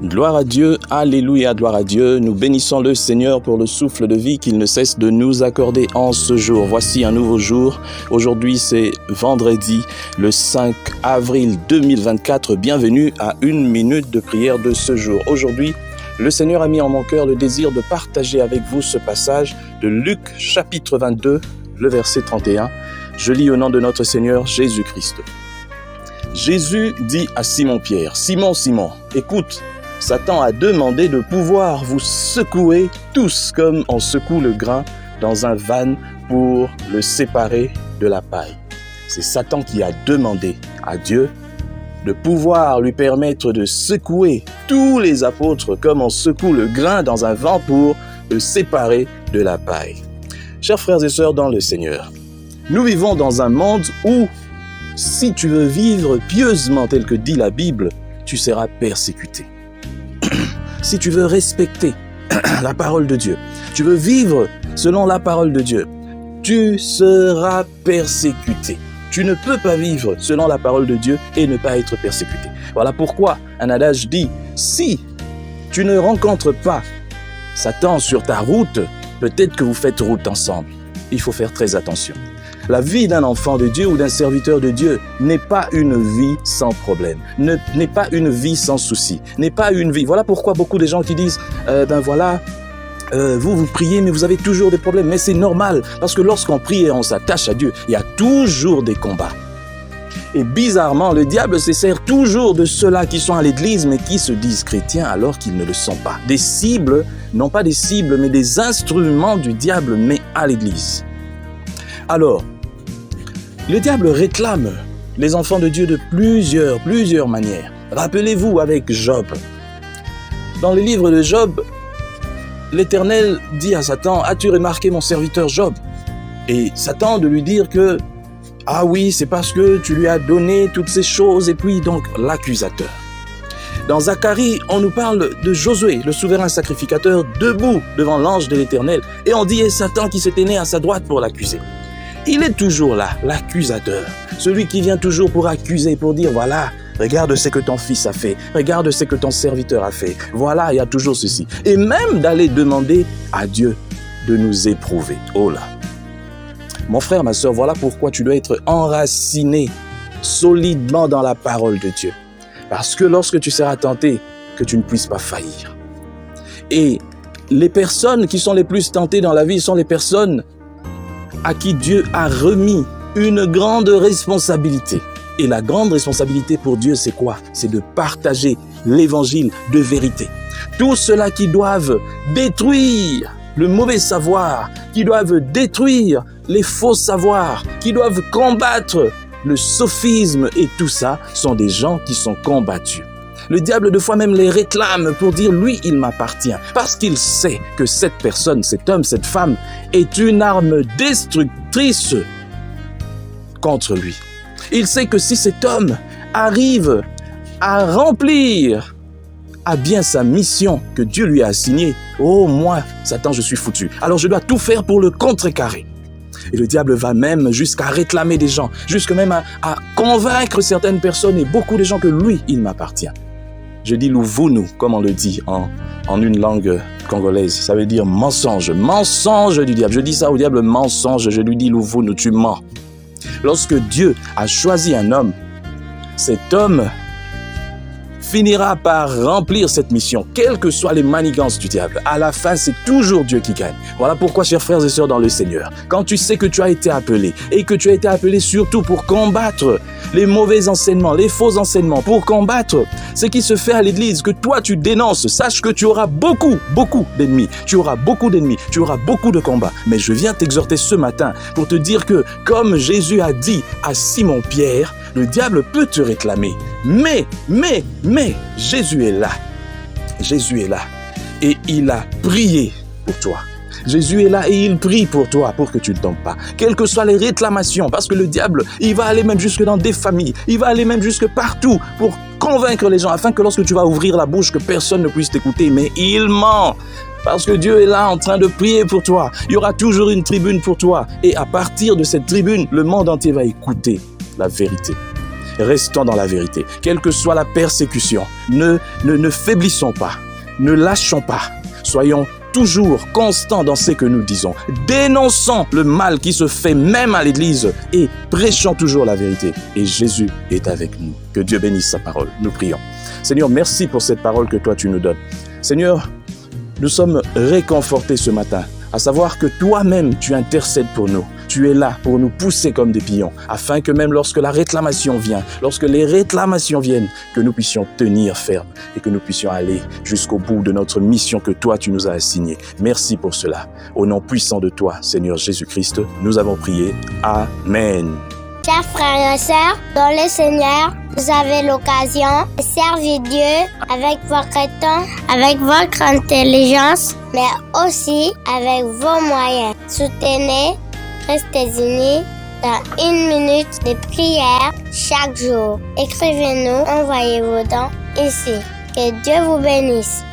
Gloire à Dieu, alléluia, gloire à Dieu. Nous bénissons le Seigneur pour le souffle de vie qu'il ne cesse de nous accorder en ce jour. Voici un nouveau jour. Aujourd'hui, c'est vendredi, le 5 avril 2024. Bienvenue à une minute de prière de ce jour. Aujourd'hui, le Seigneur a mis en mon cœur le désir de partager avec vous ce passage de Luc chapitre 22, le verset 31. Je lis au nom de notre Seigneur Jésus-Christ. Jésus dit à Simon-Pierre, « Simon, Simon, écoute, Satan a demandé de pouvoir vous secouer tous comme on secoue le grain dans un van pour le séparer de la paille. » C'est Satan qui a demandé à Dieu de pouvoir lui permettre de secouer tous les apôtres comme on secoue le grain dans un vent pour le séparer de la paille. Chers frères et sœurs dans le Seigneur, nous vivons dans un monde où, si tu veux vivre pieusement tel que dit la Bible, tu seras persécuté. Si tu veux respecter la parole de Dieu, tu veux vivre selon la parole de Dieu, tu seras persécuté. Tu ne peux pas vivre selon la parole de Dieu et ne pas être persécuté. Voilà pourquoi un adage dit, si tu ne rencontres pas Satan sur ta route, peut-être que vous faites route ensemble. Il faut faire très attention. La vie d'un enfant de Dieu ou d'un serviteur de Dieu n'est pas une vie sans problème, n'est pas une vie sans souci, n'est pas une vie. Voilà pourquoi beaucoup de gens qui disent, vous priez mais vous avez toujours des problèmes. Mais c'est normal, parce que lorsqu'on prie et on s'attache à Dieu, il y a toujours des combats. Et bizarrement, le diable se sert toujours de ceux-là qui sont à l'église mais qui se disent chrétiens alors qu'ils ne le sont pas. Des cibles, non pas des cibles, mais des instruments du diable mais à l'église. Alors, le diable réclame les enfants de Dieu de plusieurs manières. Rappelez-vous avec Job. Dans le livre de Job, l'Éternel dit à Satan, « As-tu remarqué mon serviteur Job ?» Et Satan de lui dire que, « Ah oui, c'est parce que tu lui as donné toutes ces choses. » Et puis donc l'accusateur. Dans Zacharie, on nous parle de Josué, le souverain sacrificateur, debout devant l'ange de l'Éternel. Et on dit, et Satan qui s'était né à sa droite pour l'accuser. Il est toujours là, l'accusateur, celui qui vient toujours pour accuser, pour dire, voilà, regarde ce que ton fils a fait, regarde ce que ton serviteur a fait, voilà, il y a toujours ceci. Et même d'aller demander à Dieu de nous éprouver. Oh là! Mon frère, ma sœur, voilà pourquoi tu dois être enraciné solidement dans la parole de Dieu. Parce que lorsque tu seras tenté, que tu ne puisses pas faillir. Et les personnes qui sont les plus tentées dans la vie sont les personnes à qui Dieu a remis une grande responsabilité. Et la grande responsabilité pour Dieu, c'est quoi? C'est de partager l'évangile de vérité. Tous ceux-là qui doivent détruire le mauvais savoir, qui doivent détruire les faux savoirs, qui doivent combattre le sophisme et tout ça, sont des gens qui sont combattus. Le diable, de fois même, les réclame pour dire, lui, il m'appartient. Parce qu'il sait que cette personne, cet homme, cette femme, est une arme destructrice contre lui. Il sait que si cet homme arrive à remplir à bien sa mission que Dieu lui a assignée, oh, moi, Satan, je suis foutu. Alors je dois tout faire pour le contrecarrer. Et le diable va même jusqu'à réclamer des gens, jusqu'à même à convaincre certaines personnes et beaucoup de gens que lui, il m'appartient. Je dis louvounou, comme on le dit en une langue congolaise. Ça veut dire mensonge, mensonge du diable. Je dis ça au diable, mensonge, je lui dis louvounou, tu mens. Lorsque Dieu a choisi un homme, cet homme finira par remplir cette mission, quelles que soient les manigances du diable. À la fin, c'est toujours Dieu qui gagne. Voilà pourquoi, chers frères et sœurs dans le Seigneur, quand tu sais que tu as été appelé, et que tu as été appelé surtout pour combattre les mauvais enseignements, les faux enseignements, pour combattre ce qui se fait à l'église, que toi tu dénonces, sache que tu auras beaucoup d'ennemis. Tu auras beaucoup d'ennemis, tu auras beaucoup de combats. Mais je viens t'exhorter ce matin pour te dire que, comme Jésus a dit à Simon-Pierre, le diable peut te réclamer. Mais, Jésus est là. Jésus est là. Et il a prié pour toi. Jésus est là et il prie pour toi, pour que tu ne tombes pas. Quelles que soient les réclamations, parce que le diable, il va aller même jusque dans des familles. Il va aller même jusque partout pour convaincre les gens, afin que lorsque tu vas ouvrir la bouche, que personne ne puisse t'écouter. Mais il ment. Parce que Dieu est là en train de prier pour toi. Il y aura toujours une tribune pour toi. Et à partir de cette tribune, le monde entier va écouter la vérité. Restons dans la vérité. Quelle que soit la persécution, ne faiblissons pas, ne lâchons pas. Soyons toujours constants dans ce que nous disons. Dénonçons le mal qui se fait même à l'Église et prêchons toujours la vérité. Et Jésus est avec nous. Que Dieu bénisse sa parole. Nous prions. Seigneur, merci pour cette parole que toi tu nous donnes. Seigneur, nous sommes réconfortés ce matin, à savoir que toi-même tu intercèdes pour nous. Tu es là pour nous pousser comme des pions, afin que même lorsque la réclamation vient, lorsque les réclamations viennent, que nous puissions tenir ferme et que nous puissions aller jusqu'au bout de notre mission que toi tu nous as assignée. Merci pour cela. Au nom puissant de toi, Seigneur Jésus-Christ, nous avons prié. Amen. Chers frères et sœurs, dans le Seigneur, vous avez l'occasion de servir Dieu avec votre temps, avec votre intelligence, mais aussi avec vos moyens. Soutenez, restez unis dans 1 minute de prière chaque jour. Écrivez-nous, envoyez vos dons ici. Que Dieu vous bénisse.